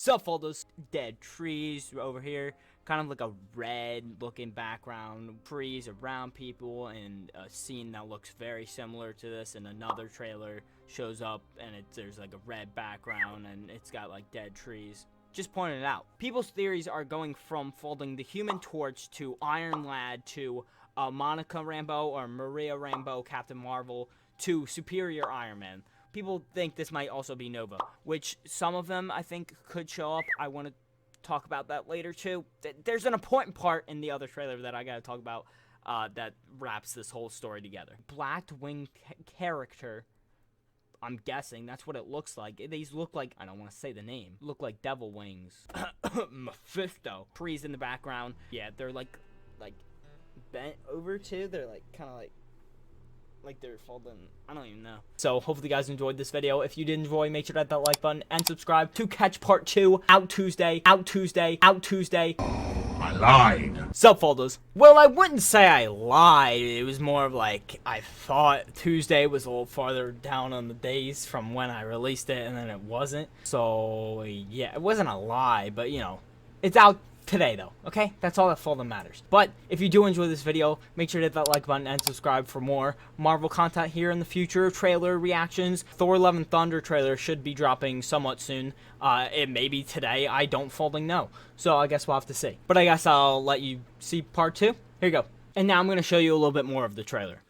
Sup, all those dead trees over here. Kind of like a red looking background, trees around people, and a scene that looks very similar to this. And another trailer shows up, and there's like a red background, and it's got like dead trees. Just pointing it out. People's theories are going from folding the Human Torch to Iron Lad to Monica Rambeau or Maria Rambeau, Captain Marvel, to Superior Iron Man. People think this might also be Nova, which some of them I think could show up. I want to talk about that later too. There's an important part in the other trailer that I gotta talk about that wraps this whole story together. Black wing character, I'm guessing that's what it looks like. These look like, I don't want to say the name, look like devil wings. Mephisto. Trees in the background. Yeah, they're like bent over too. They're like kind of like they're folding. I don't even know. So hopefully you guys enjoyed this video. If you did enjoy, make sure to hit that like button and subscribe to catch part 2 out Tuesday. I lied. Sup, folders? Well, I wouldn't say I lied. It was more of like I thought Tuesday was a little farther down on the days from when I released it, and then it wasn't. So yeah, it wasn't a lie, but you know, it's out today though, okay? That's all that full matters. But if you do enjoy this video, make sure to hit that like button and subscribe for more Marvel content here in the future. Trailer reactions. Thor Love and Thunder trailer should be dropping somewhat soon. It may be today. I don't folding know. So I guess we'll have to see. But I guess I'll let you see part 2. Here you go. And now I'm going to show you a little bit more of the trailer.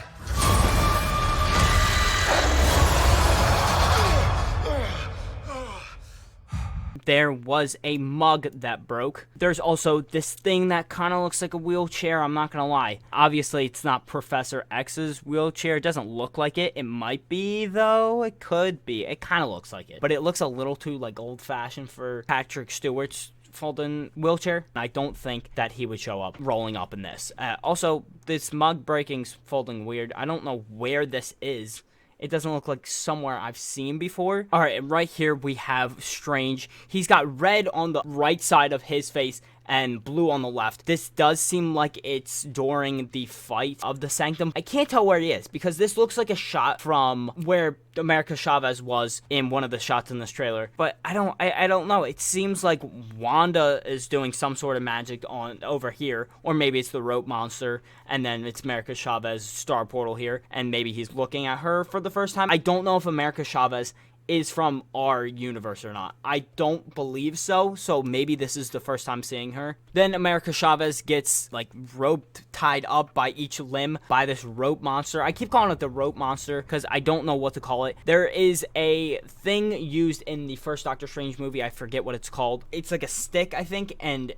There was a mug that broke. There's also this thing that kind of looks like a wheelchair. I'm not gonna lie. Obviously, it's not Professor X's wheelchair. It doesn't look like it. It might be, though. It could be. It kind of looks like it. But it looks a little too, like, old-fashioned for Patrick Stewart's folding wheelchair. I don't think that he would show up rolling up in this. Also, this mug breaking's folding weird. I don't know where this is. It doesn't look like somewhere I've seen before. All right, and right here we have Strange. He's got red on the right side of his face and blue on the left. This does seem like it's during the fight of the Sanctum. I can't tell where he is because this looks like a shot from where America Chavez was in one of the shots in this trailer. But I don't know. It seems like Wanda is doing some sort of magic on over here, or maybe it's the rope monster, and then it's America Chavez star portal here, and maybe he's looking at her for the first time. I don't know if America Chavez is from our universe or not. I don't believe so, so maybe this is the first time seeing her. Then America Chavez gets like roped, tied up by each limb by this rope monster. I keep calling it the rope monster because I don't know what to call it. There is a thing used in the first Doctor Strange movie. I forget what it's called. It's like a stick, I think, and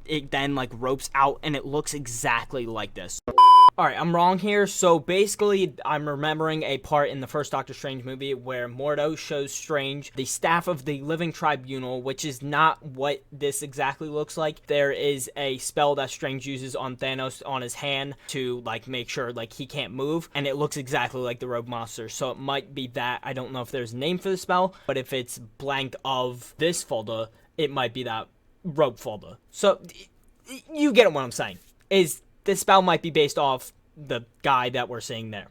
it then like ropes out, and it looks exactly like this. Alright, I'm wrong here. So basically, I'm remembering a part in the first Doctor Strange movie where Mordo shows Strange the Staff of the Living Tribunal, which is not what this exactly looks like. There is a spell that Strange uses on Thanos on his hand to like make sure like he can't move, and it looks exactly like the rope monster. So it might be that. I don't know if there's a name for the spell, but if it's blank of this folder, it might be that rope folder. So you get what I'm saying. This spell might be based off the guy that we're seeing there.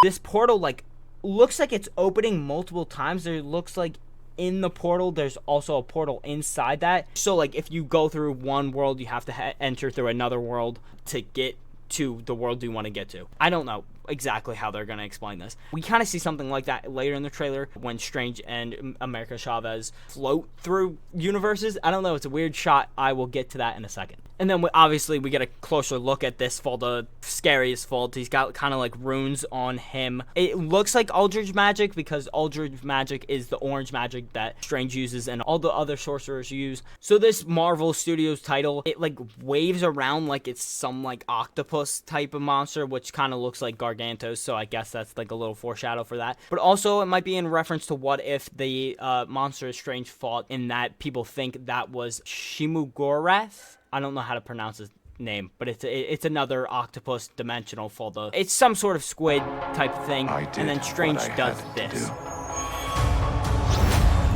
This portal, like, looks like it's opening multiple times. There looks like in the portal, there's also a portal inside that. So, like, if you go through one world, you have to enter through another world to get to the world you want to get to. I don't know exactly how they're going to explain this. We kind of see something like that later in the trailer when Strange and America Chavez float through universes. I don't know. It's a weird shot. I will get to that in a second. And then obviously we get a closer look at this fold, the scariest fold. He's got kind of like runes on him. It looks like Aldridge magic because Aldridge magic is the orange magic that Strange uses and all the other sorcerers use. So this Marvel Studios title, it like waves around like it's some like octopus type of monster, which kind of looks like Gargantos. So I guess that's like a little foreshadow for that. But also it might be in reference to what if the monster Strange fought in that people think that was Shimugoreth. I don't know how to pronounce his name, but it's another octopus dimensional folder. It's some sort of squid type of thing, and then Strange does this.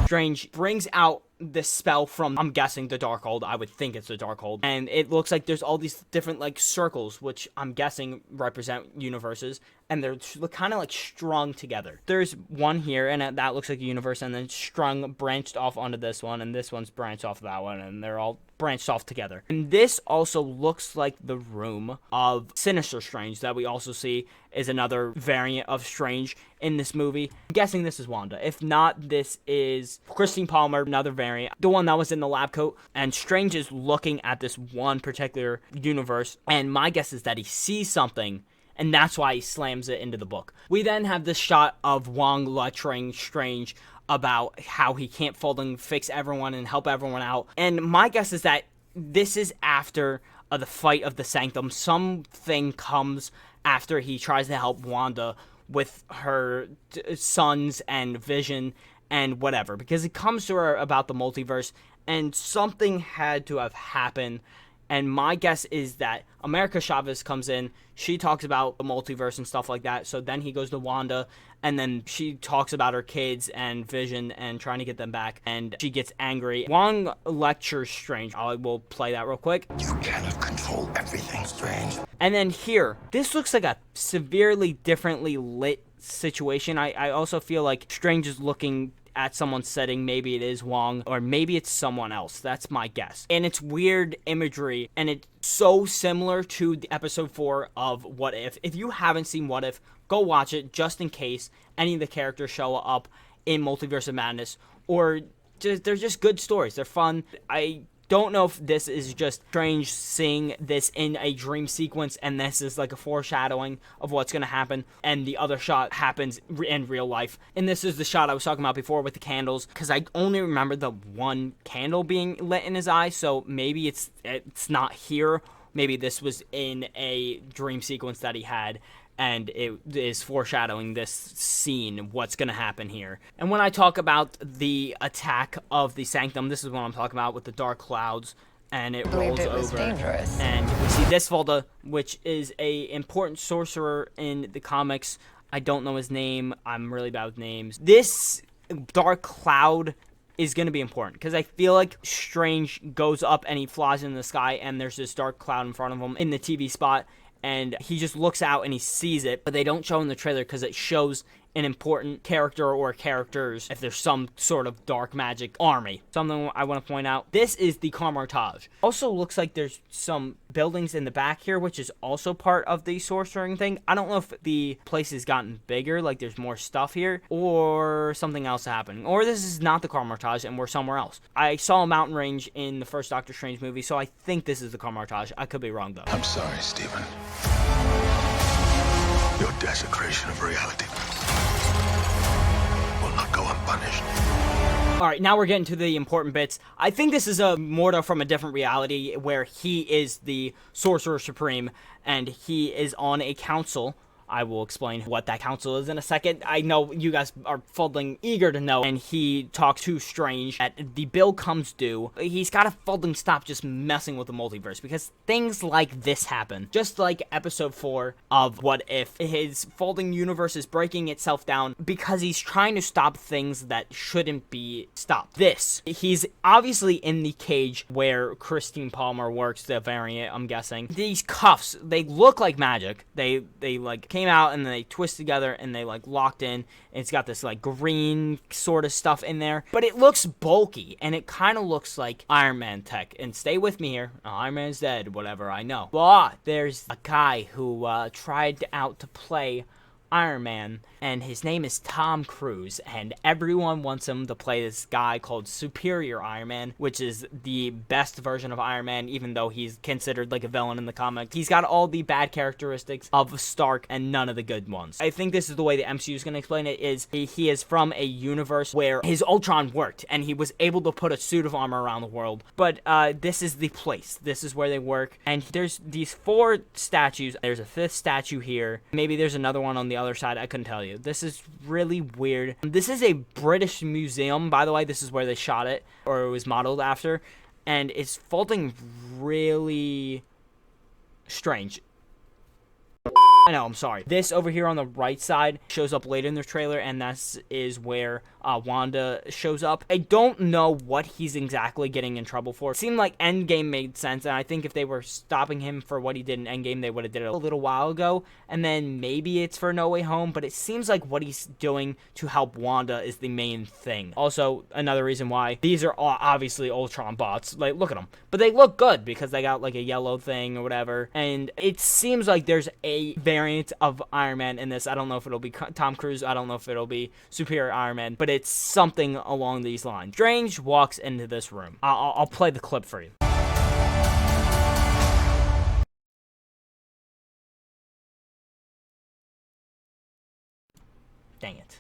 Strange brings out this spell from, I'm guessing, the Darkhold. I would think it's the Darkhold. And it looks like there's all these different, like, circles, which I'm guessing represent universes. And they're kind of, like, strung together. There's one here, and that looks like a universe, and then strung, branched off onto this one, and this one's branched off of that one, and they're all branched off together. And this also looks like the room of Sinister Strange that we also see is another variant of Strange in this movie. I'm guessing this is Wanda. If not, this is Christine Palmer, another variant, the one that was in the lab coat. And Strange is looking at this one particular universe, and my guess is that he sees something, and that's why he slams it into the book. We then have this shot of Wong lecturing Strange about how he can't fix everyone and help everyone out. And my guess is that this is after the fight of the Sanctum. Something comes after he tries to help Wanda with her sons and Vision and whatever. Because it comes to her about the multiverse, and something had to have happened. And my guess is that America Chavez comes in. She talks about the multiverse and stuff like that. So then he goes to Wanda, and then she talks about her kids and Vision and trying to get them back. And she gets angry. Wong lectures Strange. I will play that real quick. You cannot control everything, Strange. And then here, this looks like a severely differently lit situation. I also feel like Strange is looking at someone's setting. Maybe it is Wong, or maybe it's someone else. That's my guess. And it's weird imagery, and it's so similar to the episode 4 of What If. If you haven't seen What If, go watch it just in case any of the characters show up in Multiverse of Madness, or they're just good stories. They're fun. I don't know if this is just Strange seeing this in a dream sequence, and this is like a foreshadowing of what's going to happen, and the other shot happens in real life. And this is the shot I was talking about before with the candles, because I only remember the one candle being lit in his eye, so maybe it's not here. Maybe this was in a dream sequence that he had, and it is foreshadowing this scene, what's going to happen here. And when I talk about the attack of the Sanctum, this is what I'm talking about with the dark clouds, and it rolls over. Dangerous. And we see this Volta, which is a important sorcerer in the comics. I don't know his name. I'm really bad with names. This dark cloud is going to be important, because I feel like Strange goes up and he flies in the sky, and there's this dark cloud in front of him in the TV spot, and he just looks out and he sees it, but they don't show in the trailer because it shows an important character or characters if there's some sort of dark magic army. Something I want to point out, this is the Carmartage. Also looks like there's some buildings in the back here, which is also part of the sorcering thing. I don't know if the place has gotten bigger, like there's more stuff here, or something else happening, or this is not the Carmartage and we're somewhere else. I saw a mountain range in the first Doctor Strange movie, so I think this is the Carmartage. I could be wrong though. I'm sorry, Stephen. Your desecration of reality will not go unpunished. Alright, now we're getting to the important bits. I think this is a Mordo from a different reality where he is the Sorcerer Supreme, and he is on a council. I will explain what that council is in a second. I know you guys are fuddling eager to know, and he talks to Strange that the bill comes due. He's got to fuddling stop just messing with the multiverse, because things like this happen. Just like episode 4 of What If. His folding universe is breaking itself down because he's trying to stop things that shouldn't be stopped. He's obviously in the cage where Christine Palmer works, the variant, I'm guessing. These cuffs, they look like magic. They like came out and then they twist together and they like locked in, and it's got this like green sort of stuff in there, but it looks bulky and it kind of looks like Iron Man tech. And stay with me here, Iron Man's dead, whatever, I know, but there's a guy who tried out to play Iron Man, and his name is Tom Cruise, and everyone wants him to play this guy called Superior Iron Man, which is the best version of Iron Man, even though he's considered like a villain in the comic. He's got all the bad characteristics of Stark and none of the good ones. I think this is the way the MCU is going to explain it, is he is from a universe where his Ultron worked, and he was able to put a suit of armor around the world, but this is the place. This is where they work, and there's these 4 statues. There's a 5th statue here. Maybe there's another one on the other side. I couldn't tell you. This is really weird. This is a British museum, by the way. This is where they shot it, or it was modeled after, and it's folding really strange. I know, I'm sorry. This over here on the right side shows up later in the trailer, and this is where Wanda shows up. I don't know what he's exactly getting in trouble for. It seemed like Endgame made sense, and I think if they were stopping him for what he did in Endgame, they would have did it a little while ago, and then maybe it's for No Way Home, but it seems like what he's doing to help Wanda is the main thing. Also, another reason why these are obviously Ultron bots. Like, look at them. But they look good because they got like a yellow thing or whatever, and it seems like there's a variant of Iron Man in this. I don't know if it'll be Tom Cruise. I don't know if it'll be Superior Iron Man, but it's something along these lines. Strange walks into this room. I'll play the clip for you. Dang it.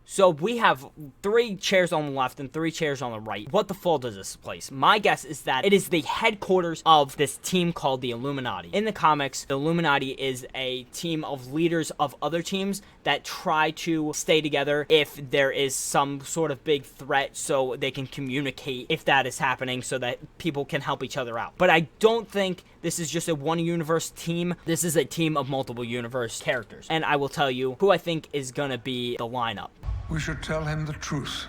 So we have 3 chairs on the left and 3 chairs on the right. What the fuck is this place? My guess is that it is the headquarters of this team called the Illuminati. In the comics, the Illuminati is a team of leaders of other teams that try to stay together if there is some sort of big threat, so they can communicate if that is happening so that people can help each other out. But I don't think this is just a one universe team. This is a team of multiple universe characters. And I will tell you who I think is gonna be the lineup. We should tell him the truth.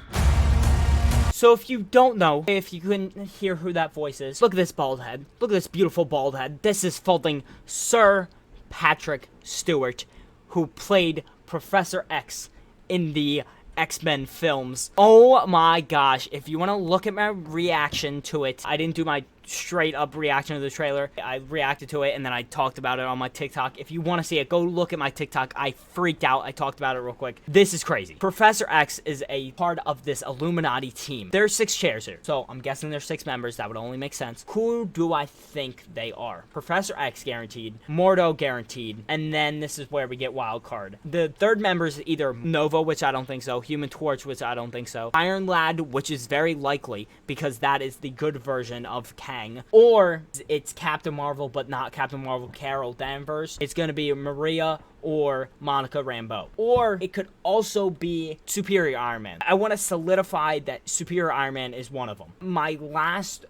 So if you don't know, if you couldn't hear who that voice is, look at this bald head. Look at this beautiful bald head. This is folding Sir Patrick Stewart, who played Professor X in the X-Men films. Oh my gosh, if you want to look at my reaction to it, I didn't do my straight up reaction to the trailer. I reacted to it and then I talked about it on my TikTok. If you want to see it, go look at my TikTok. I freaked out. I talked about it real quick. This is crazy. Professor X is a part of this Illuminati team. There's 6 chairs here, so I'm guessing there's 6 members. That would only make sense. Who do I think they are? Professor X guaranteed, Mordo guaranteed, and then this is where we get wild card. The third member is either Nova, which I don't think so, Human Torch, which I don't think so, Iron Lad, which is very likely because that is the good version of Kang, or it's Captain Marvel, but not Captain Marvel Carol Danvers. It's going to be Maria or Monica Rambeau. Or it could also be Superior Iron Man. I want to solidify that Superior Iron Man is one of them. My last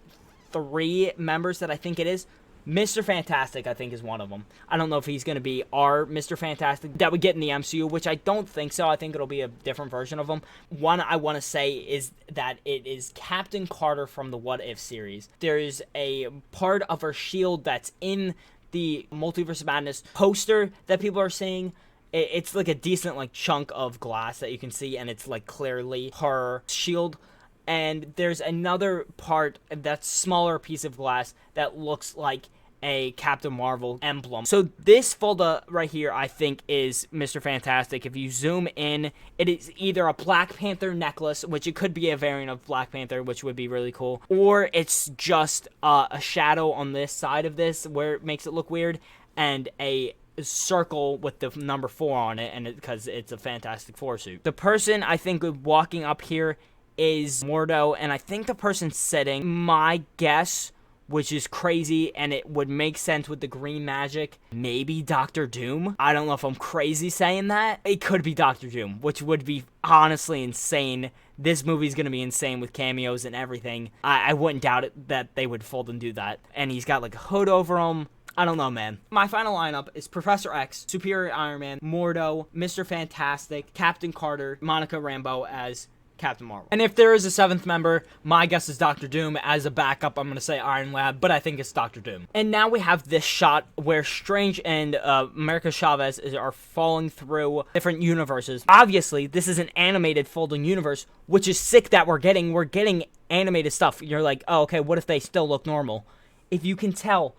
3 members that I think it is, Mr. Fantastic, I think, is one of them. I don't know if he's going to be our Mr. Fantastic that we get in the MCU, which I don't think so. I think it'll be a different version of him. One I want to say is that it is Captain Carter from the What If series. There's a part of her shield that's in the Multiverse of Madness poster that people are seeing. It's like a decent like chunk of glass that you can see, and it's like clearly her shield. And there's another part, that smaller piece of glass, that looks like a Captain Marvel emblem. So this folder right here, I think, is Mr. Fantastic. If you zoom in, it is either a Black Panther necklace, which it could be a variant of Black Panther, which would be really cool, or it's just a shadow on this side of this where it makes it look weird, and a circle with the number 4 on it, and because it's a Fantastic Four suit. The person I think walking up here is Mordo, and I think the person sitting, my guess, which is crazy, and it would make sense with the green magic, maybe Doctor Doom. I don't know if I'm crazy saying that. It could be Doctor Doom, which would be honestly insane. This movie's gonna be insane with cameos and everything. I wouldn't doubt it that they would fold and do that. And he's got like a hood over him. I don't know, man. My final lineup is Professor X, Superior Iron Man, Mordo, Mr. Fantastic, Captain Carter, Monica Rambeau as Captain Marvel. And if there is a 7th member, my guess is Doctor Doom. As a backup, I'm going to say Iron Lad, but I think it's Doctor Doom. And now we have this shot where Strange and America Chavez are falling through different universes. Obviously, this is an animated folding universe, which is sick that we're getting animated stuff. You're like, oh, okay, what if they still look normal? If you can tell,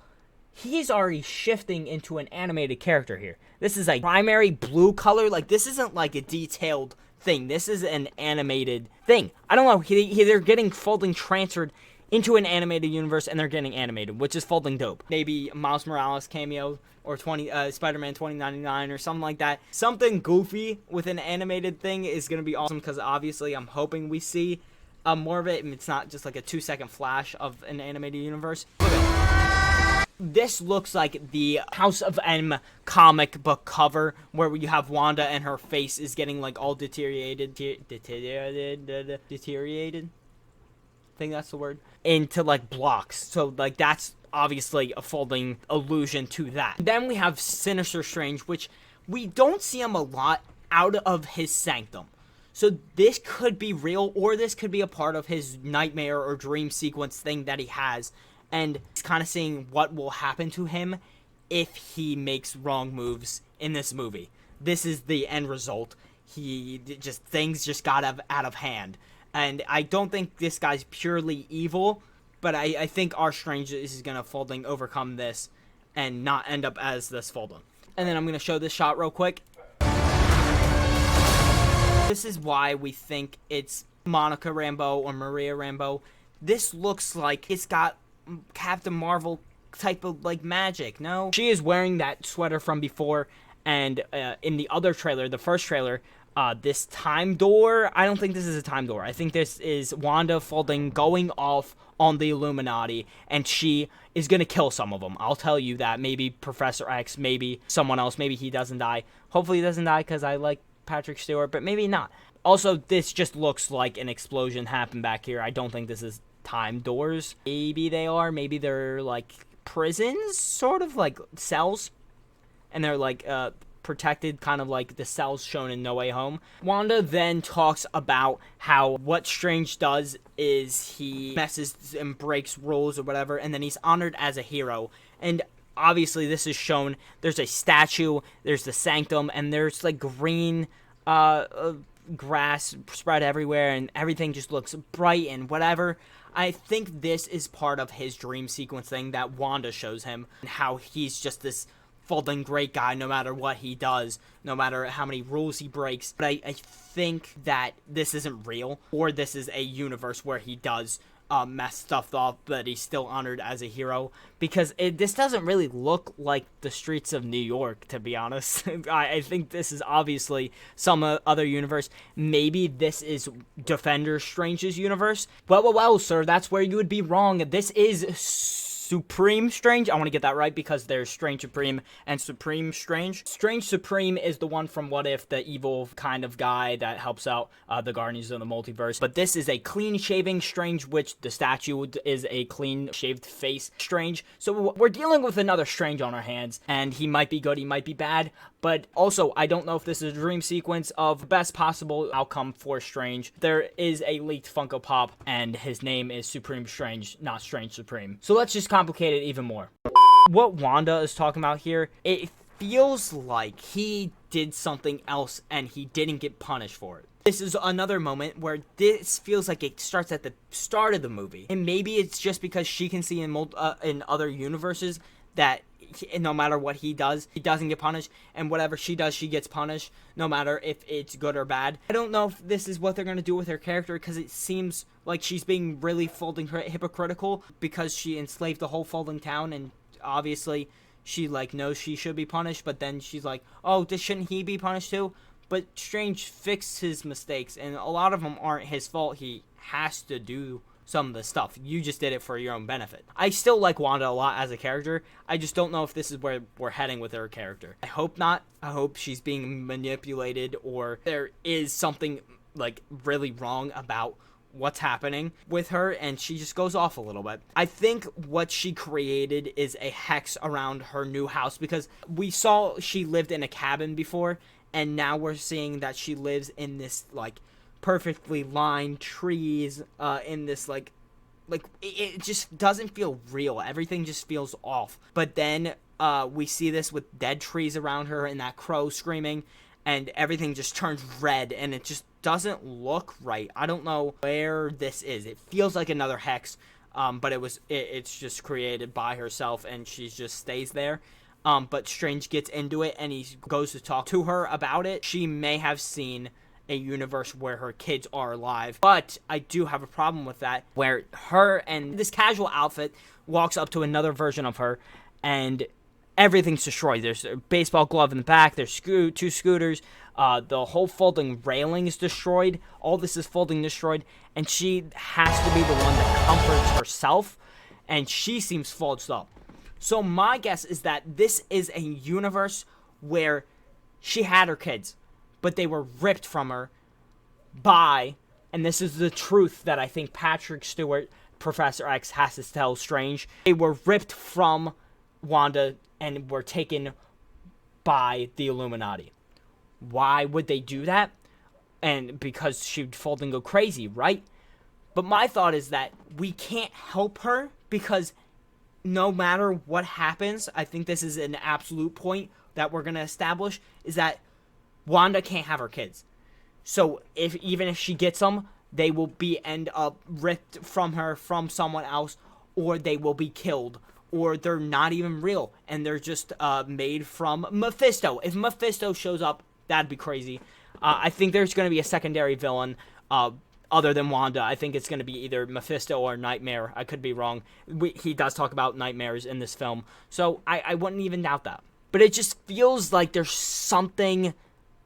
he's already shifting into an animated character here. This is a primary blue color. Like, this isn't like a detailed thing. This is an animated thing. I don't know. They're getting folding transferred into an animated universe, and they're getting animated, which is folding dope. Maybe Miles Morales cameo or Spider-Man 2099 or something like that. Something goofy with an animated thing is going to be awesome, because obviously I'm hoping we see more of it, and it's not just like a 2-second flash of an animated universe. Look at it. This looks like the House of M comic book cover, where you have Wanda and her face is getting like all deteriorated. I think that's the word. Into like blocks. So like that's obviously a folding allusion to that. Then we have Sinister Strange, which we don't see him a lot out of his sanctum. So this could be real, or this could be a part of his nightmare or dream sequence thing that he has. And he's kind of seeing what will happen to him if he makes wrong moves in this movie. This is the end result. Things just got out of hand. And I don't think this guy's purely evil, but I think our Strange is going to overcome this and not end up as this Folding. And then I'm going to show this shot real quick. This is why we think it's Monica Rambeau or Maria Rambeau. This looks like it's got Captain Marvel type of like magic. No, she is wearing that sweater from before, and in the other trailer, the first trailer, this time door, I don't think this is a time door. I think this is Wanda Folding going off on the Illuminati, and she is gonna kill some of them. I'll tell you that. Maybe Professor X, maybe someone else, maybe he doesn't die. Hopefully he doesn't die, because I like Patrick Stewart, but maybe not. Also, this just looks like an explosion happened back here. I don't think this is time doors. Maybe they are. Maybe they're like prisons, sort of like cells, and they're like protected, kind of like the cells shown in No Way Home. Wanda then talks about how what Strange does is he messes and breaks rules or whatever, and then he's honored as a hero. And obviously this is shown. There's a statue, there's the sanctum, and there's like green grass spread everywhere, and everything just looks bright and whatever. I think this is part of his dream sequence thing that Wanda shows him, and how he's just this Folding great guy no matter what he does, no matter how many rules he breaks. But I think that this isn't real, or this is a universe where he does mess stuff up, but he's still honored as a hero, because this doesn't really look like the streets of New York, to be honest. I think this is obviously some other universe. Maybe this is Defender Strange's universe. Well, sir, that's where you would be wrong. This is Supreme Strange. I want to get that right, because there's Strange Supreme and Supreme Strange. Strange Supreme is the one from What If, the evil kind of guy that helps out the Guardians of the Multiverse. But this is a clean-shaving Strange, which the statue is a clean-shaved face Strange. So we're dealing with another Strange on our hands, and he might be good, he might be bad. But also, I don't know if this is a dream sequence of best possible outcome for Strange. There is a leaked Funko Pop, and his name is Supreme Strange, not Strange Supreme. So let's just complicate it even more. What Wanda is talking about here, it feels like he did something else and he didn't get punished for it. This is another moment where this feels like it starts at the start of the movie. And maybe it's just because she can see in other universes that no matter what he does, he doesn't get punished, and whatever she does, she gets punished, no matter if it's good or bad. I don't know if this is what they're going to do with her character, because it seems like she's being really Folding hypocritical, because she enslaved the whole Folding town, and obviously she like knows she should be punished, but then she's like, oh, shouldn't he be punished too? But Strange fixed his mistakes, and a lot of them aren't his fault. He has to do some of the stuff. You just did it for your own benefit. I still like Wanda a lot as a character. I just don't know if this is where we're heading with her character. I hope not. I hope she's being manipulated, or there is something like really wrong about what's happening with her, and she just goes off a little bit. I think what she created is a hex around her new house, because we saw she lived in a cabin before, and now we're seeing that she lives in this like perfectly lined trees, in this like it just doesn't feel real. Everything just feels off. But then we see this with dead trees around her and that crow screaming, and everything just turns red, and it just doesn't look right. I don't know where this is. It feels like another hex, but it's just created by herself, and she just stays there. But Strange gets into it, and he goes to talk to her about it. She may have seen a universe where her kids are alive, but I do have a problem with that, where her and this casual outfit walks up to another version of her, and everything's destroyed. There's a baseball glove in the back, there's two scooters, the whole Folding railing is destroyed, all this is Folding destroyed, and she has to be the one that comforts herself, and she seems falsed up. So my guess is that this is a universe where she had her kids, but they were ripped from her by, and this is the truth that I think Patrick Stewart Professor X has to tell Strange. They were ripped from Wanda and were taken by the Illuminati. Why would they do that? And because she'd fold and go crazy, right? But my thought is that we can't help her because no matter what happens, I think this is an absolute point that we're going to establish, is that Wanda can't have her kids. So even if she gets them, they will end up ripped from her from someone else, or they will be killed, or they're not even real, and they're just made from Mephisto. If Mephisto shows up, that'd be crazy. I think there's going to be a secondary villain other than Wanda. I think it's going to be either Mephisto or Nightmare. I could be wrong. He does talk about nightmares in this film, so I wouldn't even doubt that. But it just feels like there's something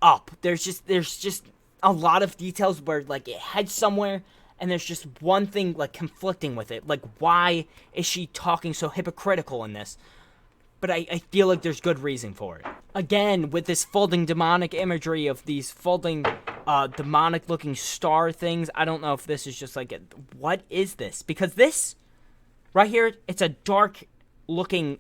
up. There's just a lot of details where like it heads somewhere, and there's just one thing like conflicting with it. Like, why is she talking so hypocritical in this? But I feel like there's good reason for it. Again, with this folding demonic imagery of these folding demonic looking star things, I don't know if this is just like, what is this? Because this right here, it's a dark looking,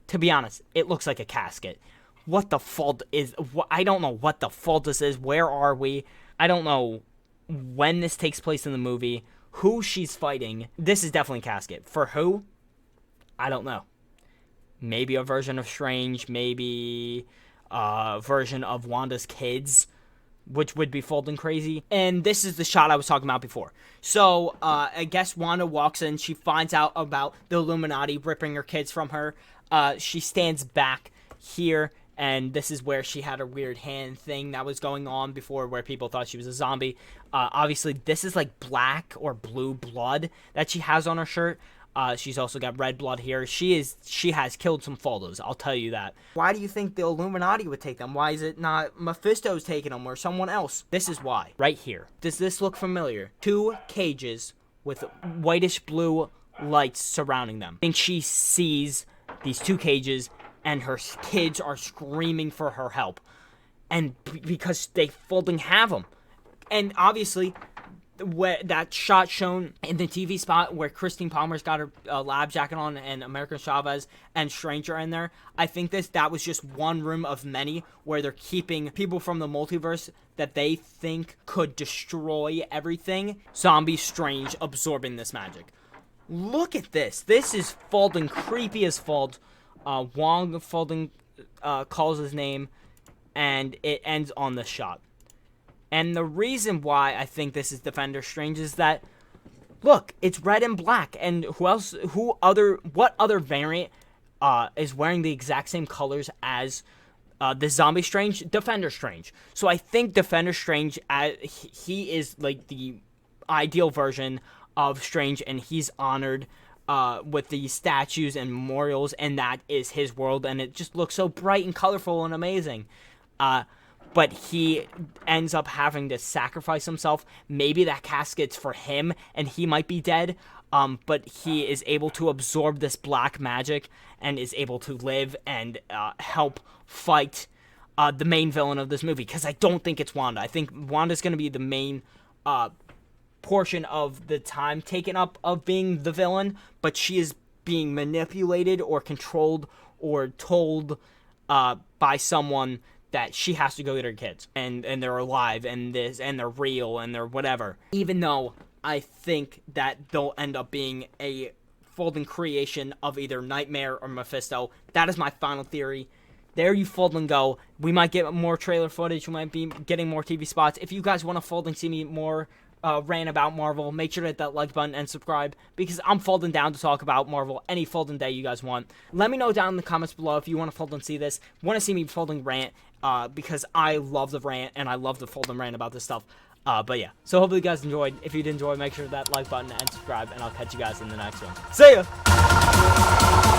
to be honest, it looks like a casket. What the fold is, I don't know what the fold this is. Where are we? I don't know when this takes place in the movie, who she's fighting. This is definitely a casket. For who? I don't know. Maybe a version of Strange, maybe a version of Wanda's Kids, which would be folding crazy. And this is the shot I was talking about before. So, I guess Wanda walks in, she finds out about the Illuminati ripping her kids from her. She stands back here, and this is where she had a weird hand thing that was going on before, where people thought she was a zombie. Obviously, this is like black or blue blood that she has on her shirt. She's also got red blood here. She has killed some Foldos, I'll tell you that. Why do you think the Illuminati would take them? Why is it not Mephisto's taking them or someone else? This is why. Right here. Does this look familiar? 2 cages with whitish blue lights surrounding them. I think she sees these 2 cages and her kids are screaming for her help. And because they folding have them. And obviously, where that shot shown in the TV spot where Christine Palmer's got her lab jacket on and American Chavez and Strange are in there, I think that was just one room of many where they're keeping people from the multiverse that they think could destroy everything. Zombie Strange absorbing this magic. Look at this. This is folding creepy as fold. Wong folding calls his name, and it ends on this shot. And the reason why I think this is Defender Strange is that, look, it's red and black. And what other variant is wearing the exact same colors as the Zombie Strange? Defender Strange. So I think Defender Strange, he is like the ideal version of Strange, and he's honored with these statues and memorials, and that is his world, and it just looks so bright and colorful and amazing. But he ends up having to sacrifice himself. Maybe that casket's for him, and he might be dead. But he is able to absorb this black magic and is able to live and help fight the main villain of this movie. Because I don't think it's Wanda. I think Wanda's going to be the main portion of the time taken up of being the villain. But she is being manipulated or controlled or told by someone that she has to go get her kids, and they're alive, and they're real, and they're whatever. Even though I think that they'll end up being a folding creation of either Nightmare or Mephisto. That is my final theory. There you fold and go. We might get more trailer footage. We might be getting more TV spots. If you guys want to fold and see me more rant about Marvel, make sure to hit that like button and subscribe, because I'm folding down to talk about Marvel any folding day you guys want. Let me know down in the comments below if you want to fold and see this, want to see me folding rant, because I love the rant and I love the fold and rant about this stuff. But yeah, so hopefully you guys enjoyed. If you did enjoy, make sure to hit that like button and subscribe, and I'll catch you guys in the next one. See ya!